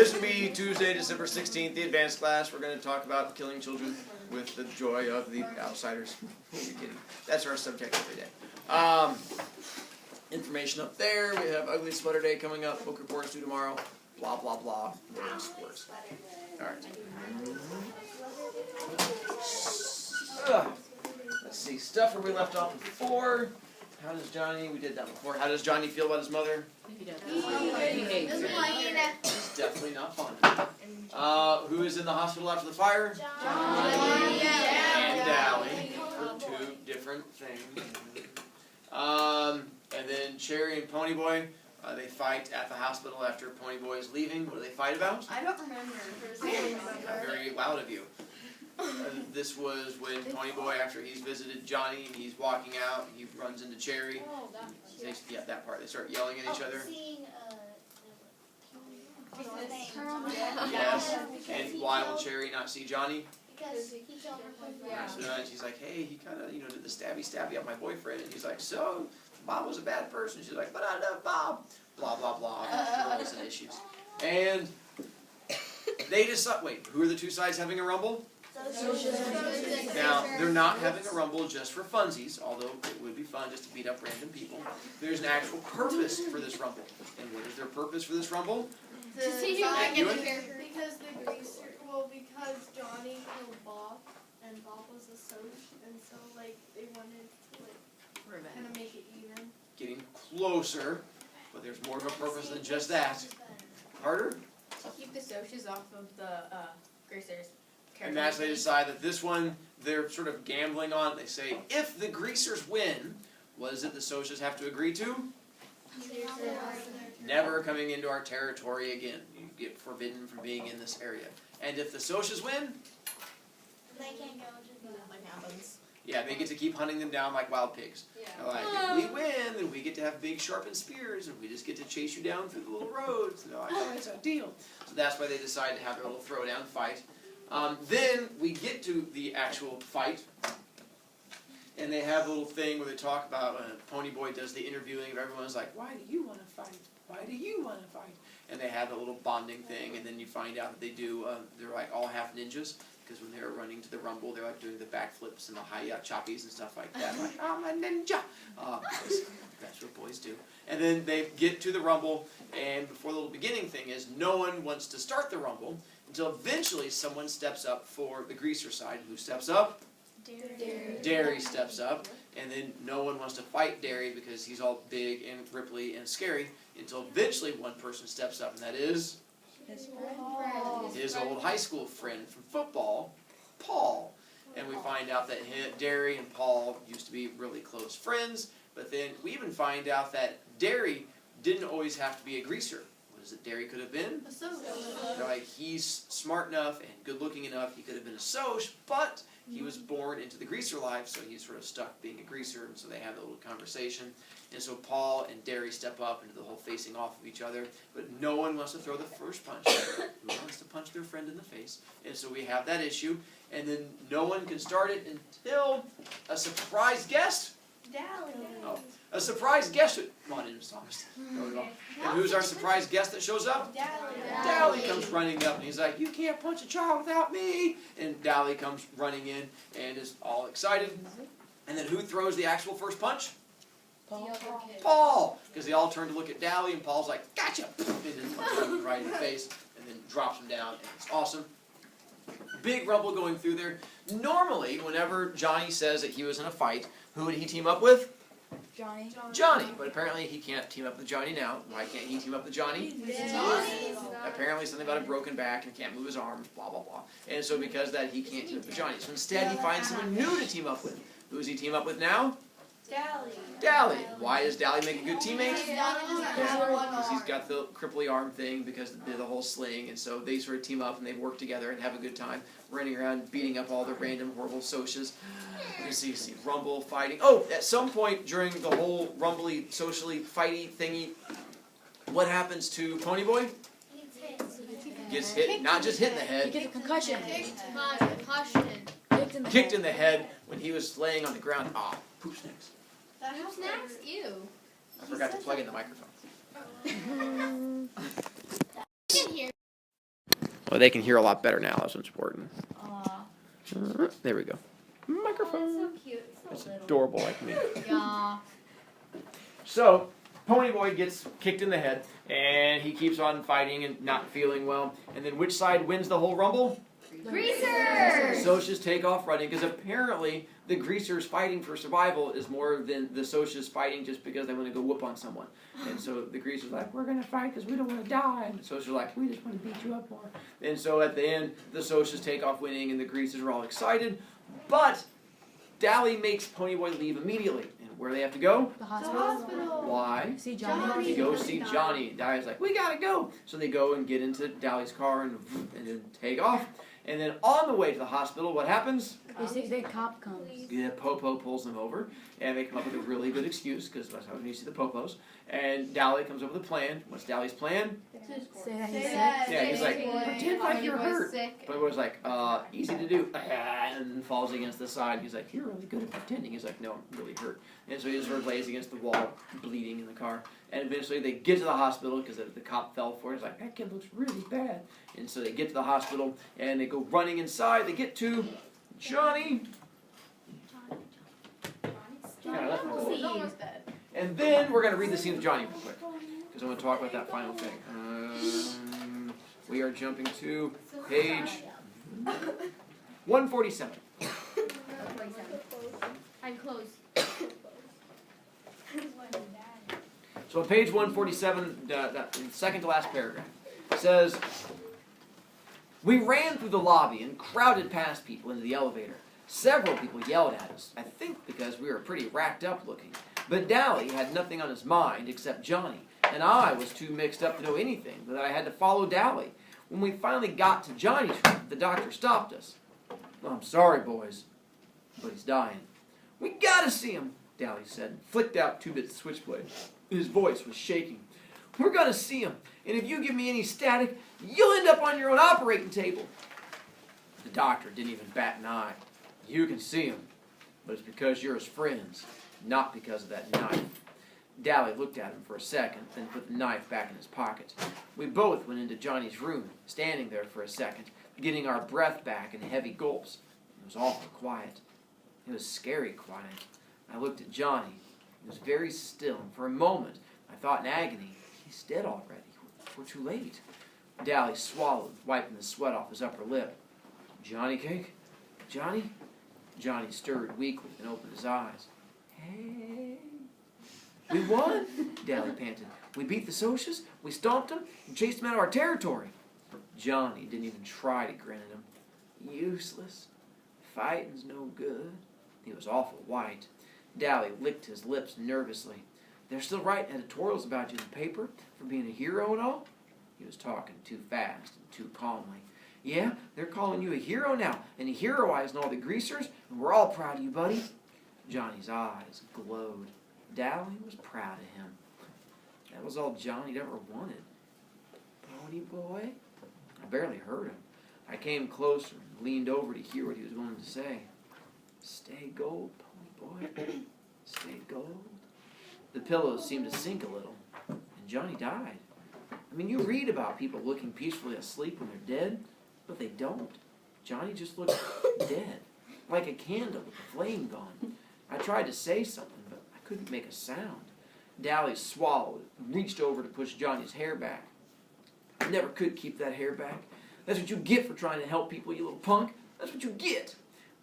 This will be Tuesday, December 16th, the advanced class. We're going to talk about killing children with the joy of the outsiders. Who are you kidding? That's our subject every day. Information up there. We have Ugly Sweater Day coming up. Book reports due tomorrow. Blah, blah, blah. Words. Alright. Let's see. Stuff where we left off before. How does Johnny, we did that before. How does Johnny feel about his mother? He hates it. It's definitely not fun. Who is in the hospital after the fire? Johnny. And Dally. For two different things. And then Cherry and Ponyboy, they fight at the hospital after Ponyboy is leaving. What do they fight about? I don't remember. Very loud of you. This was when Ponyboy, after he's visited Johnny, he's walking out, he runs into Cherry. Yeah, that part. They start yelling at each other. Yes. And why will Cherry not see Johnny? Because he killed her. So then she's like, hey, he kind of, did the stabby on my boyfriend. And he's like, so, Bob was a bad person. She's like, but I love Bob. Blah, blah, blah. Rules and issues. And they decide, wait, who are the two sides having a rumble? Now, they're not having a rumble just for funsies, although it would be fun just to beat up random people. There's an actual purpose for this rumble. And what is their purpose for this rumble? To see who can get the character. Because the greaser, because Johnny killed Bob, and Bob was a Soch, and so they wanted to kind of make it even. Getting closer, but there's more of a purpose than just that. Harder? To keep the Soches off of the greasers. And as they decide that this one, they're sort of gambling on, they say, if the greasers win, what is it the Soches have to agree to? Never coming into our territory again. You get forbidden from being in this area. And if the Soches win? They can't go to Nothing happens. Yeah, they get to keep hunting them down like wild pigs. Yeah. Like, if we win, then we get to have big sharpened spears, and we just get to chase you down through the little roads. And they're like, oh, it's a deal. So that's why they decide to have their little throwdown fight. Then we get to the actual fight, and they have a little thing where they talk about, Ponyboy does the interviewing of everyone's like, why do you want to fight? Why do you want to fight? And they have a little bonding thing, and then you find out that they do, they're like all half ninjas, because when they're running to the rumble, they're like doing the backflips and the high choppies and stuff like that, like, I'm a ninja! Because that's what boys do. And then they get to the rumble, and before the little beginning thing is, no one wants to start the rumble, until eventually someone steps up for the greaser side. Who steps up? Derry steps up, and then no one wants to fight Derry because he's all big and ripply and scary, until eventually one person steps up, and that is his old high school friend from football, Paul. And we find out that Derry and Paul used to be really close friends, but then we even find out that Derry didn't always have to be a greaser. What is it Derry could have been? A Soch. Like, he's smart enough and good looking enough, he could have been a Soch, but he was born into the greaser life, so he's sort of stuck being a greaser, and so they have a little conversation. And so Paul and Derry step up into the whole facing off of each other, but no one wants to throw the first punch. Who wants to punch their friend in the face? And so we have that issue, and then no one can start it until a surprise guest. Dally. Oh, a surprise guest. Come on in, Miss Thomas. And who's our surprise guest that shows up? Dally comes running up, and he's like, you can't punch a child without me. And Dally comes running in and is all excited. And then who throws the actual first punch? Paul. Because they all turn to look at Dally, and Paul's like, gotcha. And then punches him right in the face, and then drops him down, and it's awesome. Big rumble going through there. Normally, whenever Johnny says that he was in a fight, who would he team up with? Johnny. But apparently he can't team up with Johnny now. Why can't he team up with Johnny? Apparently something about a broken back and can't move his arms, blah, blah, blah. And so because of that, he can't team up with Johnny. So instead, he finds someone new to team up with. Who does he team up with now? Dally. Why does Dally make a good teammate? Because he's got the cripply arm thing, because of the whole sling, and so they sort of team up and they work together and have a good time, running around beating up all the random horrible Soches. You see rumble, fighting. Oh, at some point during the whole rumbly, socially fighty thingy, what happens to Ponyboy? Gets hit, not just hit in the head. He gets a concussion. Kicked in the head when he was laying on the ground. Ah, poop snacks. Snacks? Ew. I forgot to plug in the microphone. Well, they can hear a lot better now. That's what's important. Aw. There we go. Oh, Microphone. it's so cute. It's It's so little. adorable like me. Yeah. So, Ponyboy gets kicked in the head, and he keeps on fighting and not feeling well. And then which side wins the whole rumble? Greasers! Socias take off running, because apparently the Greasers fighting for survival is more than the Socias fighting just because they want to go whoop on someone. And so the Greasers are like, we're going to fight because we don't want to die. And the Socias are like, we just want to beat you up more. And so at the end, the Socias take off winning, and the Greasers are all excited. But Dally makes Ponyboy leave immediately. And where do they have to go? The The hospital. hospital. Why? See Johnny. To go see Johnny. Dally's like, we gotta go. So they go and get into Dally's car and then take off. And then on the way to the hospital, what happens? The cop comes. Yeah, Popo pulls them over, and they come up with a really good excuse, because that's how you see the Popos. And Dally comes up with a plan. What's Dally's plan? Say that he's Say sick. that. Yeah, he's like, Boy. pretend like you're hurt. Sick. Popo's like, easy to do. And then falls against the side. He's like, you're really good at pretending. He's like, no, I'm really hurt. And so he just sort of lays against the wall, bleeding in the car. And eventually they get to the hospital, because the cop fell for it. He's like, that kid looks really bad. And so they get to the hospital, and they go running inside. They get to Johnny. He's almost dead. And then we're going to read the scene of Johnny real quick, because I want to talk about that final thing. We are jumping to page 147. I'm close. So on page 147, the second to last paragraph, says, we ran through the lobby and crowded past people into the elevator. Several people yelled at us, I think because we were pretty racked up looking. But Dally had nothing on his mind except Johnny, and I was too mixed up to know anything, but I had to follow Dally. When we finally got to Johnny's room, the doctor stopped us. Well, I'm sorry, boys, but he's dying. We gotta see him, Dally said, flicked out 2-bit switchblade. His voice was shaking. We're gonna see him, and if you give me any static, you'll end up on your own operating table. The doctor didn't even bat an eye. You can see him, but it's because you're his friends, not because of that knife. Dally looked at him for a second, then put the knife back in his pocket. We both went into Johnny's room, standing there for a second, getting our breath back in heavy gulps. It was awful quiet. It was scary quiet. I looked at Johnny. He was very still, and for a moment, I thought in agony, he's dead already. We're too late. Dally swallowed, wiping the sweat off his upper lip. Johnny cake? Johnny? Johnny stirred weakly and opened his eyes. Hey. We won, Dally panted. We beat the Socias, we stomped them, and chased them out of our territory. Johnny didn't even try to grin at him. Useless. Fighting's no good. He was awful white. Dally licked his lips nervously. They're still writing editorials about you in the paper for being a hero and all? He was talking too fast and too calmly. Yeah, they're calling you a hero now, and heroizing all the greasers, and we're all proud of you, buddy. Johnny's eyes glowed. Dally was proud of him. That was all Johnny'd ever wanted. Ponyboy? I barely heard him. I came closer and leaned over to hear what he was going to say. Stay gold, Ponyboy. Stay gold. The pillows seemed to sink a little, and Johnny died. I mean, you read about people looking peacefully asleep when they're dead, but they don't. Johnny just looked dead, like a candle with the flame gone. I tried to say something, but I couldn't make a sound. Dally swallowed and reached over to push Johnny's hair back. I never could keep that hair back. That's what you get for trying to help people, you little punk. That's what you get.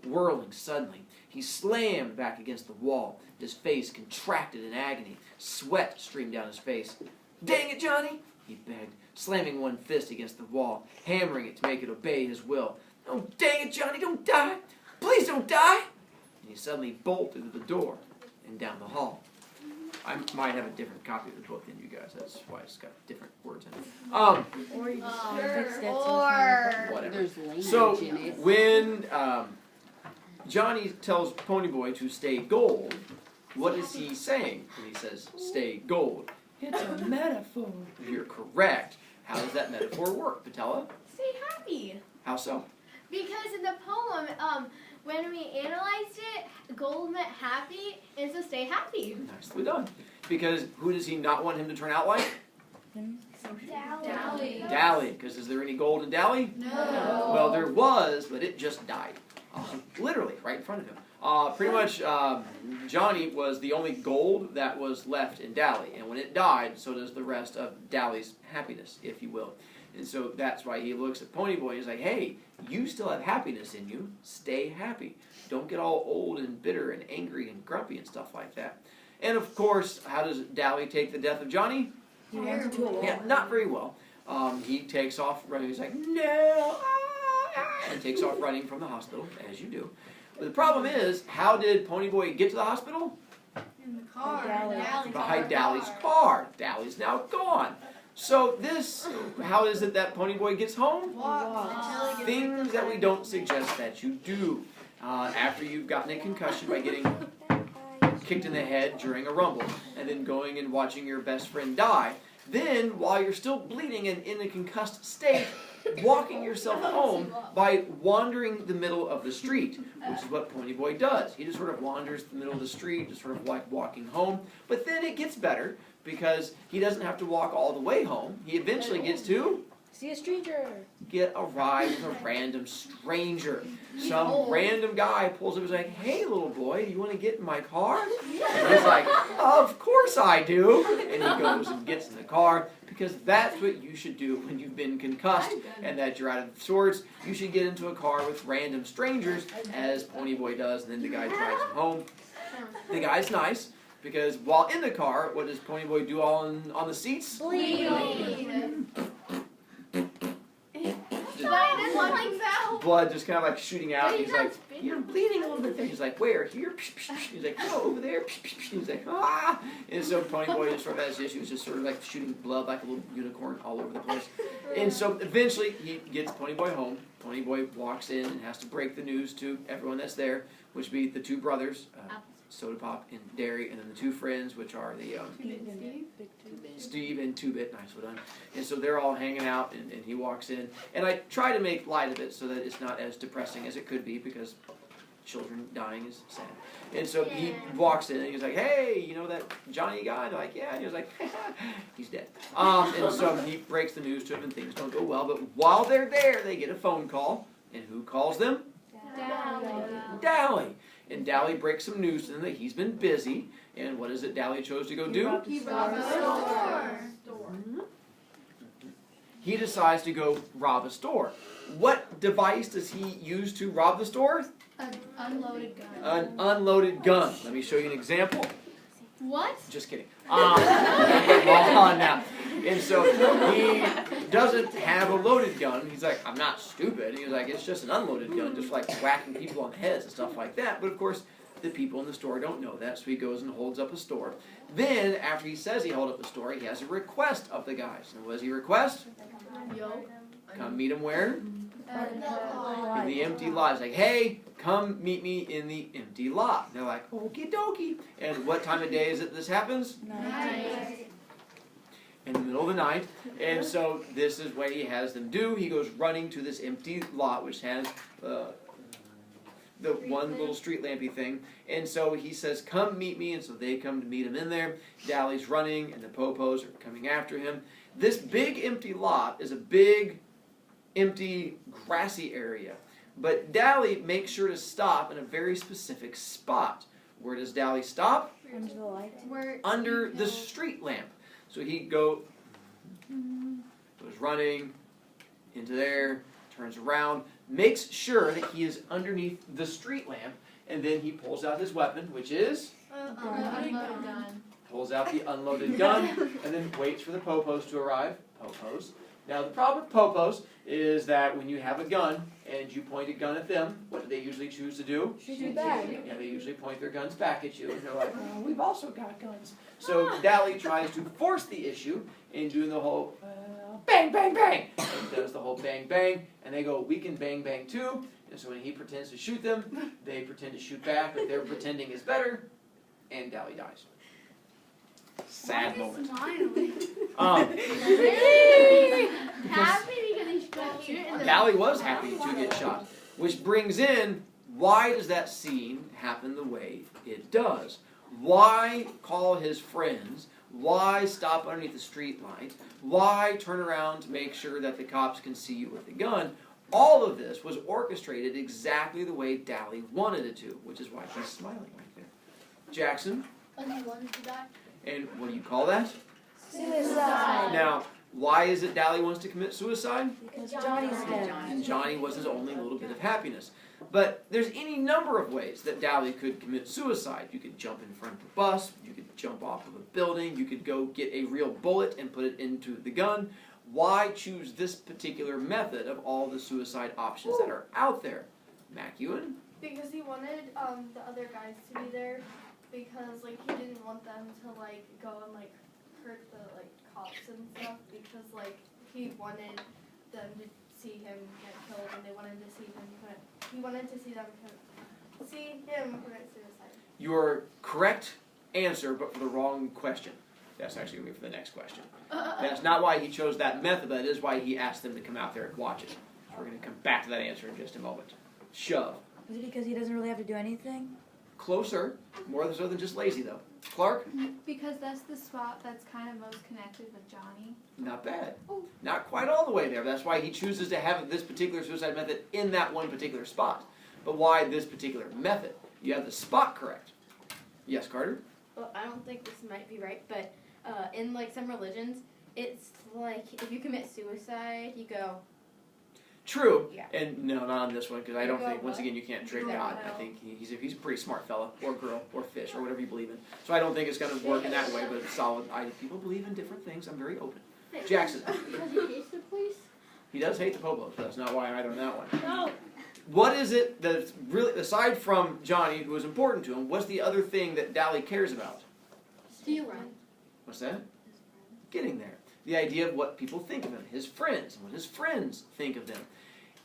Whirling suddenly, he slammed back against the wall. His face contracted in agony. Sweat streamed down his face. Dang it, Johnny, he begged, slamming one fist against the wall, hammering it to make it obey his will. Oh, dang it, Johnny, don't die. Please don't die. And he suddenly bolted to the door and down the hall. I might have a different copy of the book than you guys. That's why it's got different words in it. Or you Whatever. There's language So in it. when Johnny tells Ponyboy to stay gold, what is he saying when he says stay gold? It's a metaphor. You're correct. How does that metaphor work, Patella? Stay happy. How so? Because in the poem, when we analyzed it, gold meant happy, and so stay happy. Nicely done. Because who does he not want him to turn out like? Dally. Dally, because is there any gold in Dally? No. Well, there was, but it just died. Literally, right in front of him. Pretty much, Johnny was the only gold that was left in Dally, and when it died, so does the rest of Dally's happiness, if you will. And so that's why he looks at Ponyboy and he's like, hey, you still have happiness in you. Stay happy. Don't get all old and bitter and angry and grumpy and stuff like that. And of course, how does Dally take the death of Johnny? He runs into a wall. Yeah, not very well. He takes off running. He's like, no, and takes off running from the hospital, as you do. But the problem is, how did Ponyboy get to the hospital? In the car. Behind Dally's car. Dally's now gone. So how is it that Ponyboy gets home? Walk. Things that we don't suggest that you do. After you've gotten a concussion by getting kicked in the head during a rumble, and then going and watching your best friend die, then while you're still bleeding and in a concussed state, walking yourself home by wandering the middle of the street, which is what Ponyboy does. He just sort of wanders the middle of the street, just sort of like walking home. But then it gets better, because he doesn't have to walk all the way home. He eventually gets to See a stranger. get a ride with a random stranger. Some random guy pulls up and is like, hey little boy, do you want to get in my car? And he's like, of course I do. And he goes and gets in the car, because that's what you should do when you've been concussed and that you're out of sorts. You should get into a car with random strangers, as Ponyboy does, and then the guy drives him home. The guy's nice, because while in the car, what does Ponyboy do on the seats? Bleed. Blood just kind of like shooting out. He's like, you're bleeding a little bit there. He's like, where? Here? He's like, no, over there. He's like, ah. And so Ponyboy just sort of has issues, just sort of like shooting blood like a little unicorn all over the place. And so eventually he gets Ponyboy home. Ponyboy walks in and has to break the news to everyone that's there, which would be the two brothers, Soda Pop and Derry, and then the two friends, which are the Steve and Two-Bit. Nice, well done. And so they're all hanging out, and he walks in. And I try to make light of it so that it's not as depressing as it could be, because children dying is sad. And so he walks in, and he's like, hey, you know that Johnny guy? And they're like, yeah. And he was like, he's dead. And so he breaks the news to him, and things don't go well. But while they're there, they get a phone call. And who calls them? Dally. And Dally breaks some news to them that he's been busy. And what is it Dally chose to go do? He robbed a store. He decides to go rob a store. What device does he use to rob the store? An unloaded gun. An unloaded gun. Let me show you an example. What? Just kidding. Hold on now. And so he doesn't have a loaded gun. He's like, I'm not stupid. He's like, it's just an unloaded gun, just like whacking people on the heads and stuff like that. But of course, the people in the store don't know that, so he goes and holds up a store. Then, after he says he held up a store, he has a request of the guys. And what does he request? Come meet him where? In the empty lot. He's like, hey, come meet me in the empty lot. And they're like, okie dokie. And what time of day is it this happens? Night. In the middle of the night. And so this is what he has them do. He goes running to this empty lot, which has the one little street lampy thing. And so he says, come meet me. And so they come to meet him in there. Dally's running, and the Popos are coming after him. This big empty lot is a big, empty, grassy area. But Dally makes sure to stop in a very specific spot. Where does Dally stop? Under the light. Under the street lamp. So he goes running into there, turns around, makes sure that he is underneath the street lamp, and then he pulls out his weapon, which is? Unloaded gun. Pulls out the unloaded gun, and then waits for the Popos to arrive. Popos. Now the problem with Popos is that when you have a gun and you point a gun at them, what do they usually choose to do? Shoot you back. Yeah, they usually point their guns back at you, and they're like, oh, we've also got guns. So Dally tries to force the issue in doing the whole bang, bang, bang, and does the whole bang, bang, and they go, we can bang, bang too. And so when he pretends to shoot them, they pretend to shoot back, but their pretending is better, and Dally dies. Sad moment. Happy because he got shot. Dally was happy to get shot, which brings in, why does that scene happen the way it does? Why call his friends Why stop underneath the street light? Why turn around to make sure that the cops can see you with the gun? All of this was orchestrated exactly the way Dally wanted it to, which is why she's smiling right there. Jackson? And he wanted to die. And what do you call that? Suicide. Now, why is it Dally wants to commit suicide? Because Johnny's dead. And Johnny was his only little bit of happiness. But there's any number of ways that Dally could commit suicide. You could jump in front of a bus, you could jump off of a building, you could go get a real bullet and put it into the gun. Why choose this particular method of all the suicide options that are out there? Mac Ewan? Because he wanted the other guys to be there, because like he didn't want them to like go and like hurt the like cops and stuff, because like he wanted them to see him get killed, and they wanted to see him he wanted to see him commit suicide. Your correct answer, but for the wrong question. That's actually going to be for the next question. That's not why he chose that method, but it is why he asked them to come out there and watch it. So we're going to come back to that answer in just a moment. Shove. Is it because he doesn't really have to do anything? Closer. More so than just lazy, though. Clark? Because that's the spot that's kind of most connected with Johnny. Not bad. Not quite all the way there. That's why he chooses to have this particular suicide method in that one particular spot. But why this particular method? You have the spot correct. Yes, Carter? Well, I don't think this might be right, but in like some religions, it's like if you commit suicide, you go. True. Yeah. And no, not on this one, because I don't think, once what? again, you can't trick You go God. I hell. think he's a pretty smart fella, or girl, or fish, or whatever you believe in. So I don't think it's going to work in that way, but it's solid. People believe in different things. I'm very open. Jackson. Because he hates the police? He does hate the Pobos, but that's not why either on that one. No. What is it that's really, aside from Johnny, who is important to him, what's the other thing that Dally cares about? Stealing. What's that? Getting there. The idea of what people think of him, his friends, and what his friends think of them.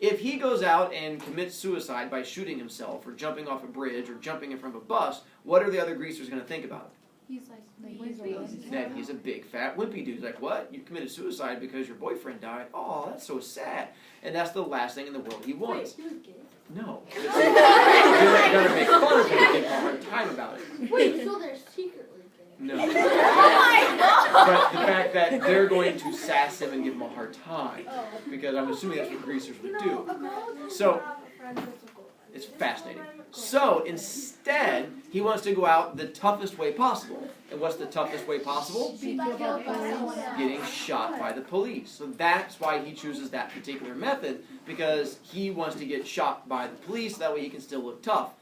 If he goes out and commits suicide by shooting himself, or jumping off a bridge, or jumping in front of a bus, what are the other greasers going to think about him? He's like, That he's a big fat wimpy dude. Like, what? You committed suicide because your boyfriend died? Oh, that's so sad. And that's the last thing in the world he wants. Wait, he was gay? No. They're going to make fun of him and give him a hard time about it. Wait, so they're secretly gay? No. Oh my God! But the fact that they're going to sass him and give him a hard time, Oh. because I'm assuming that's what greasers would do. A girl doesn't So, have a friend that's a boy. it's fascinating. So, instead, he wants to go out the toughest way possible. And what's the toughest way possible? Be killed by someone else. Getting shot by the police. So that's why he chooses that particular method, because he wants to get shot by the police, that way he can still look tough.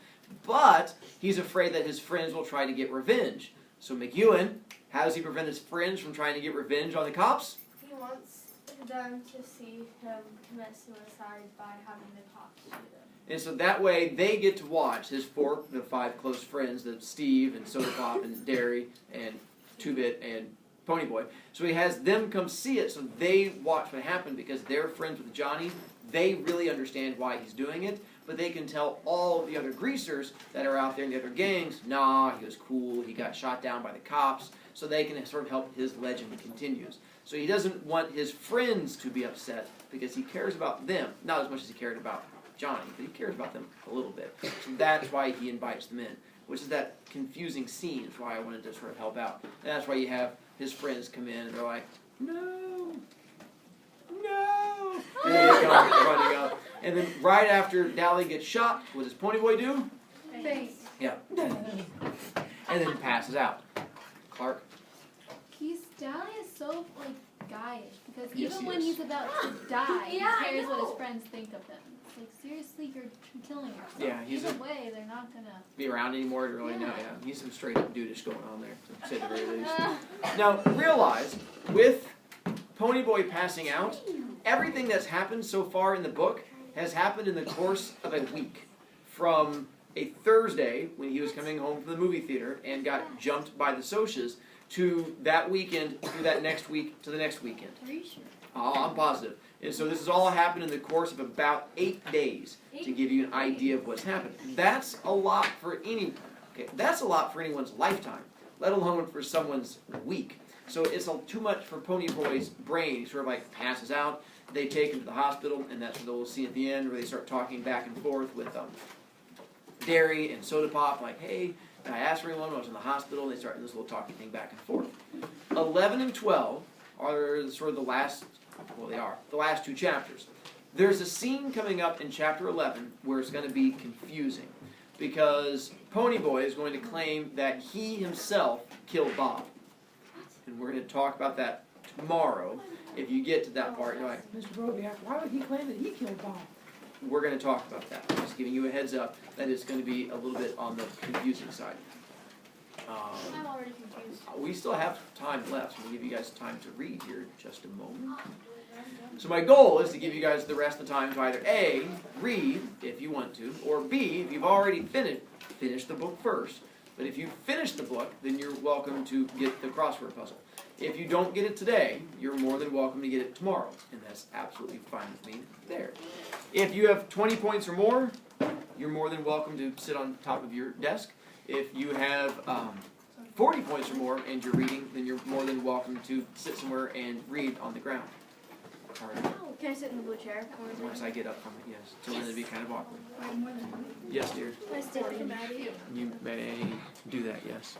But he's afraid that his friends will try to get revenge. So McEwen, how does he prevent his friends from trying to get revenge on the cops? He wants them to see him commit suicide by having the cops shoot him. And so that way they get to watch the 5 close friends, the Steve and Soda Pop and Derry and 2-Bit and Ponyboy. So he has them come see it so they watch what happened, because they're friends with Johnny. They really understand why he's doing it, but they can tell all of the other greasers that are out there in the other gangs, nah, he was cool, he got shot down by the cops, so they can sort of help his legend continues. So he doesn't want his friends to be upset because he cares about them, not as much as he cared about Johnny, but he cares about them a little bit. So that's why he invites them in, which is that confusing scene. That's why I wanted to sort of help out. And that's why you have his friends come in and they're like, no, no, and they come running up. And then right after Dally gets shot, what does Ponyboy do? Thanks. Yeah. And then passes out. Clark? Dally is so like guyish because Yes, even he when is. he's about to die, Yeah, he I cares what know. his friends think of him. It's like seriously, you're killing yourself. Yeah, he's Either a- way, they're not gonna. Be around anymore to really know. Yeah. Yeah, he's some straight up dudish going on there, to say the very least. Now, realize, with Ponyboy passing out, everything that's happened so far in the book has happened in the course of a week. From a Thursday, when he was coming home from the movie theater and got jumped by the Socs, to that weekend, to that next week, to the next weekend. Are you sure? Oh, I'm positive. And so this has all happened in the course of about 8 days to give you an idea of what's happened. That's a lot for that's a lot for anyone's lifetime, let alone for someone's week. So it's too much for Ponyboy's brain. He sort of like passes out. They take him to the hospital, and that's what we'll see at the end, where they start talking back and forth with Derry and Soda Pop, like, hey, I asked for anyone when I was in the hospital, and they started this little talking thing back and forth. 11 and 12 are sort of the last, well, they are, the last two chapters. There's a scene coming up in chapter 11 where it's going to be confusing, because Ponyboy is going to claim that he himself killed Bob. And we're going to talk about that tomorrow. If you get to that part, you're like, Mr. Brovicast, why would he claim that he killed Bob? We're going to talk about that. Just giving you a heads up that it's going to be a little bit on the confusing side. I'm already confused. We still have time left, so we'll give you guys time to read here in just a moment. So my goal is to give you guys the rest of the time to either A, read if you want to, or B, if you've already finish the book first. But if you finish the book, then you're welcome to get the crossword puzzle. If you don't get it today, you're more than welcome to get it tomorrow, and that's absolutely fine with me there. If you have 20 points or more, you're more than welcome to sit on top of your desk. If you have 40 points or more and you're reading, then you're more than welcome to sit somewhere and read on the ground. All right. Can I sit in the blue chair? Once I get up from it, yes. So then it'd be kind of awkward. Wait, more than one. Yes, dear. Can I sit in the You may do that, yes.